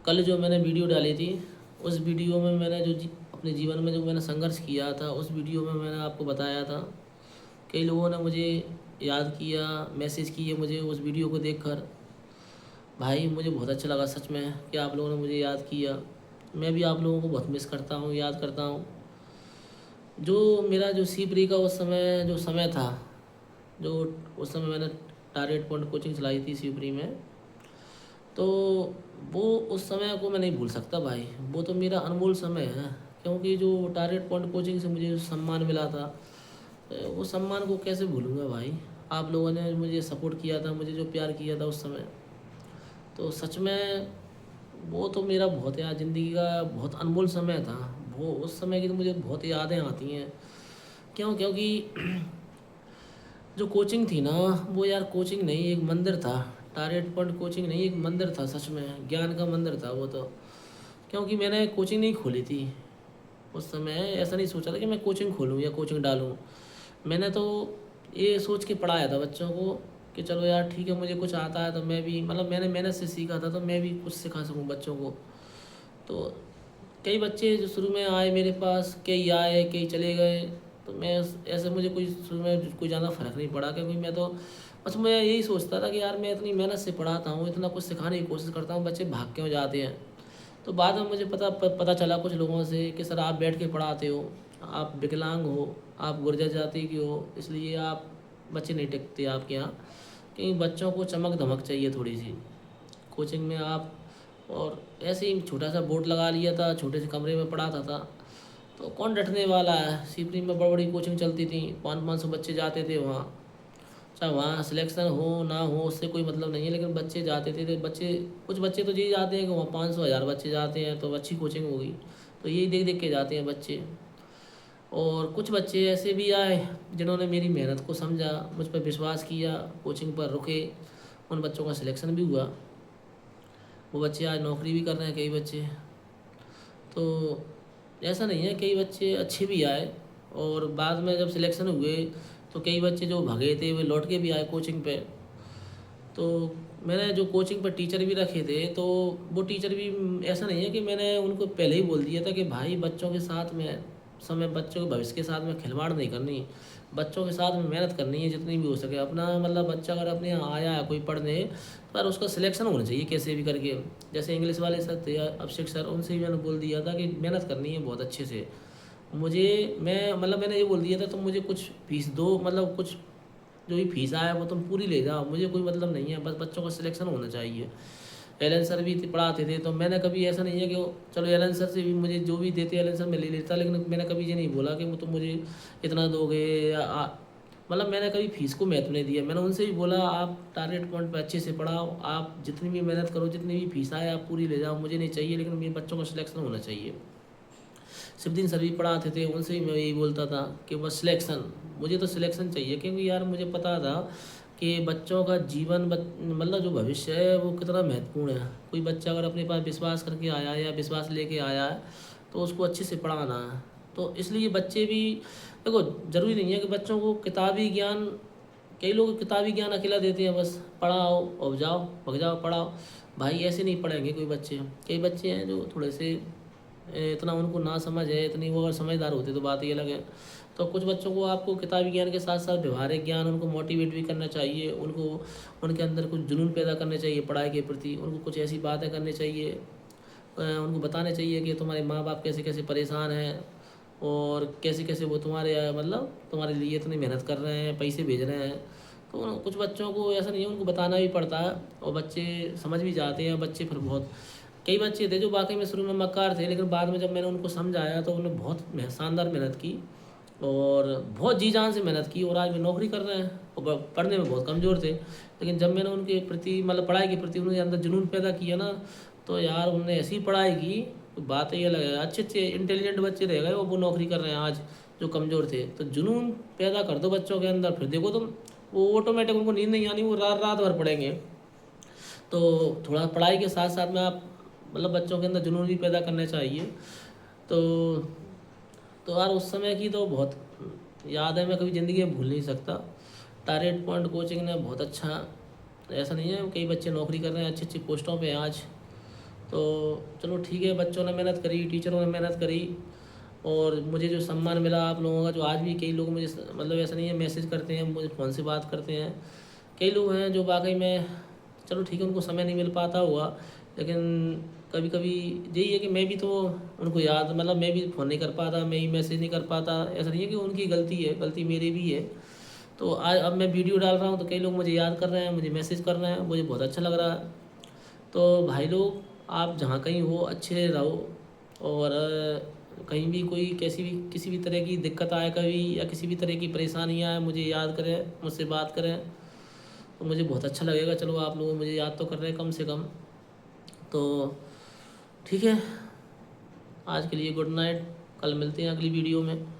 कल जो मैंने वीडियो डाली थी, उस वीडियो में मैंने अपने जीवन में जो मैंने संघर्ष किया था, उस वीडियो में मैंने आपको बताया था। कई लोगों ने मुझे याद किया, मैसेज किए मुझे उस वीडियो को देखकर। भाई मुझे बहुत अच्छा लगा सच में कि आप लोगों ने मुझे याद किया। मैं भी आप लोगों को बहुत मिस करता हूँ, याद करता हूँ। जो मेरा जो सी प्री का उस समय जो समय था, जो उस समय मैंने टारगेट पॉइंट कोचिंग चलाई थी सी प्री में, तो वो उस समय को मैं नहीं भूल सकता भाई। वो तो मेरा अनमोल समय है, क्योंकि जो टारगेट पॉइंट कोचिंग से मुझे जो सम्मान मिला था, वो सम्मान को कैसे भूलूंगा भाई। आप लोगों ने मुझे सपोर्ट किया था, मुझे जो प्यार किया था उस समय, तो सच में वो तो मेरा बहुत याद, ज़िंदगी का बहुत अनमोल समय था। वो उस समय की तो मुझे बहुत यादें आती हैं। क्यों? क्योंकि जो कोचिंग थी ना, वो यार कोचिंग नहीं, एक मंदिर था। टारगेट पॉइंट कोचिंग नहीं, एक मंदिर था, सच में ज्ञान का मंदिर था वो तो। क्योंकि मैंने कोचिंग नहीं खोली थी उस समय, ऐसा नहीं सोचा था कि मैं कोचिंग खोलूँ या कोचिंग डालूँ। मैंने तो ये सोच के पढ़ाया था बच्चों को कि चलो यार ठीक है, मुझे कुछ आता है तो मैं भी, मतलब मैंने मेहनत से सीखा था तो मैं भी कुछ सिखा सकूँ बच्चों को। तो कई बच्चे जो शुरू में आए मेरे पास, कई आए कई चले गए। तो मैं ऐसे मुझे कोई शुरू में कोई ज़्यादा फ़र्क नहीं पड़ा, क्योंकि मैं तो बस मैं यही सोचता था कि यार मैं इतनी मेहनत से पढ़ाता हूँ, इतना कुछ सिखाने की कोशिश करता हूँ, बच्चे भाग क्यों जाते हैं। तो बाद में मुझे पता चला कुछ लोगों से कि सर आप बैठ के पढ़ाते हो, आप विकलांग हो, आप गुर्जर जाति के हो, इसलिए आप बच्चे नहीं टिकते आपके यहाँ। क्योंकि बच्चों को चमक धमक चाहिए थोड़ी सी कोचिंग में आप। और ऐसे ही छोटा सा बोर्ड लगा लिया था, छोटे से कमरे में पढ़ाता था, तो कौन डटने वाला है। सीपरी में बड़ी बड़ी कोचिंग चलती थी, 500-500 बच्चे जाते थे वहाँ। चाहे वहाँ सिलेक्शन हो ना हो उससे कोई मतलब नहीं है, लेकिन बच्चे जाते थे। बच्चे, कुछ बच्चे तो यही जाते हैं कि वहाँ 500-1000 बच्चे जाते हैं तो अच्छी कोचिंग होगी, तो यही देख देख के जाते हैं बच्चे। और कुछ बच्चे ऐसे भी आए जिन्होंने मेरी मेहनत को समझा, मुझ पर विश्वास किया, कोचिंग पर रुके। उन बच्चों का सिलेक्शन भी हुआ, वो बच्चे आज नौकरी भी कर रहे हैं कई बच्चे। तो ऐसा नहीं है, कई बच्चे अच्छे भी आए। और बाद में जब सिलेक्शन हुए तो कई बच्चे जो भगे थे वे लौट के भी आए कोचिंग पे। तो मैंने जो कोचिंग पर टीचर भी रखे थे, तो वो टीचर भी ऐसा नहीं है कि मैंने उनको पहले ही बोल दिया था कि भाई बच्चों के साथ में समय, बच्चों के भविष्य के साथ में खिलवाड़ नहीं करनी, बच्चों के साथ में मेहनत करनी है जितनी भी हो सके अपना। मतलब बच्चा अगर अपने यहाँ आया है कोई पढ़ने, पर उसका सिलेक्शन होना चाहिए कैसे भी करके। जैसे इंग्लिश वाले सर थे अभिषेक सर, उनसे भी मैंने बोल दिया था कि मेहनत करनी है बहुत अच्छे से मुझे। मैंने ये बोल दिया था तुम मुझे कुछ फीस दो, मतलब कुछ जो भी फीस आया वो तुम पूरी ले जाओ, मुझे कोई मतलब नहीं है, बस बच्चों का सिलेक्शन होना चाहिए। एलन सर भी पढ़ाते थे, तो मैंने कभी ऐसा नहीं है कि चलो एलन सर से भी मुझे जो भी देते एलन सर मैं ले लेता, लेकिन मैंने कभी ये नहीं बोला कि वो तुम मुझे इतना दोगे या मतलब मैंने कभी फीस को महत्व नहीं दिया। मैंने उनसे भी बोला आप टारगेट पॉइंट पर अच्छे से पढ़ाओ, आप जितनी भी मेहनत करो, जितनी भी फीस आए आप पूरी ले जाओ, मुझे नहीं चाहिए, लेकिन मेरे बच्चों का सिलेक्शन होना चाहिए। शिवदीन सर भी पढ़ाते थे, उनसे भी मैं यही बोलता था कि बस सिलेक्शन, मुझे तो सिलेक्शन चाहिए। क्योंकि यार मुझे पता था कि बच्चों का जीवन मतलब जो भविष्य है वो कितना महत्वपूर्ण है। कोई बच्चा अगर अपने पास विश्वास करके आया है या विश्वास लेके आया है तो उसको अच्छे से पढ़ाना है। तो इसलिए बच्चे भी देखो, ज़रूरी नहीं है कि बच्चों को किताबी ज्ञान, कई लोग किताबी ज्ञान अकेला देते हैं, बस पढ़ाओ और जाओ भग जाओ पढ़ाओ। भाई ऐसे नहीं पढ़ेंगे कोई बच्चे। कई बच्चे हैं जो थोड़े से इतना उनको ना समझ है, इतनी वो अगर समझदार होते तो बात ही अलग है। तो कुछ बच्चों को आपको किताबी ज्ञान के साथ साथ व्यवहारिक ज्ञान उनको मोटिवेट भी करना चाहिए, उनको उनके अंदर कुछ जुनून पैदा करने चाहिए पढ़ाई के प्रति, उनको कुछ ऐसी बातें करनी चाहिए, उनको बताने चाहिए कि तुम्हारे माँ बाप कैसे कैसे परेशान हैं और कैसे कैसे वो तुम्हारे मतलब तुम्हारे लिए इतनी मेहनत कर रहे हैं, पैसे भेज रहे हैं। तो कुछ बच्चों को ऐसा नहीं है, उनको बताना भी पड़ता है और बच्चे समझ भी जाते हैं। बच्चे फिर बहुत, कई बच्चे थे जो वाकई में शुरू में मक्कार थे, लेकिन बाद में जब मैंने उनको समझाया तो उन्होंने बहुत शानदार मेहनत की और बहुत जी जान से मेहनत की और आज वे नौकरी कर रहे हैं। और पढ़ने में बहुत कमज़ोर थे, लेकिन जब मैंने उनके प्रति मतलब पढ़ाई के प्रति उनके अंदर जुनून पैदा किया ना, तो यार उन्होंने ऐसी पढ़ाई की तो बात ही अलग है। अच्छे अच्छे इंटेलिजेंट बच्चे रह गए, वो नौकरी कर रहे हैं आज, जो कमज़ोर थे। तो जुनून पैदा कर दो बच्चों के अंदर, फिर देखो तुम, वो ऑटोमेटिक उनको नींद नहीं आनी, वो रात रात भर पढ़ेंगे। तो थोड़ा पढ़ाई के साथ साथ में आप मतलब बच्चों के अंदर जुनून भी पैदा करने चाहिए। तो यार उस समय की तो बहुत याद है, मैं कभी ज़िंदगी में भूल नहीं सकता। टारगेट पॉइंट कोचिंग ने बहुत अच्छा, ऐसा नहीं है, कई बच्चे नौकरी कर रहे हैं, अच्छी अच्छी पोस्टों पे आज। तो चलो ठीक है, बच्चों ने मेहनत करी, टीचरों ने मेहनत करी, और मुझे जो सम्मान मिला आप लोगों का, जो आज भी कई लोग मुझे मतलब ऐसा नहीं है मैसेज करते हैं, मुझे फ़ोन से बात करते हैं। कई लोग हैं जो वाकई में, चलो ठीक है, उनको समय नहीं मिल पाता हुआ, लेकिन कभी कभी यही है कि मैं भी तो उनको याद, मतलब मैं भी फ़ोन नहीं कर पाता, मैं ही मैसेज नहीं कर पाता। ऐसा नहीं है कि उनकी गलती है, गलती मेरी भी है। तो आज अब मैं वीडियो डाल रहा हूँ तो कई लोग मुझे याद कर रहे हैं, मुझे मैसेज कर रहे हैं, मुझे बहुत अच्छा लग रहा है। तो भाई लोग, आप जहाँ कहीं हो अच्छे रहो, और कहीं भी कोई कैसी भी किसी भी तरह की दिक्कत आए कभी, या किसी भी तरह की परेशानी आए, मुझे याद करें, मुझसे बात करें, तो मुझे बहुत अच्छा लगेगा। चलो आप लोग मुझे याद तो कर रहे हैं कम से कम। तो ठीक है, आज के लिए गुड नाइट, कल मिलते हैं अगली वीडियो में।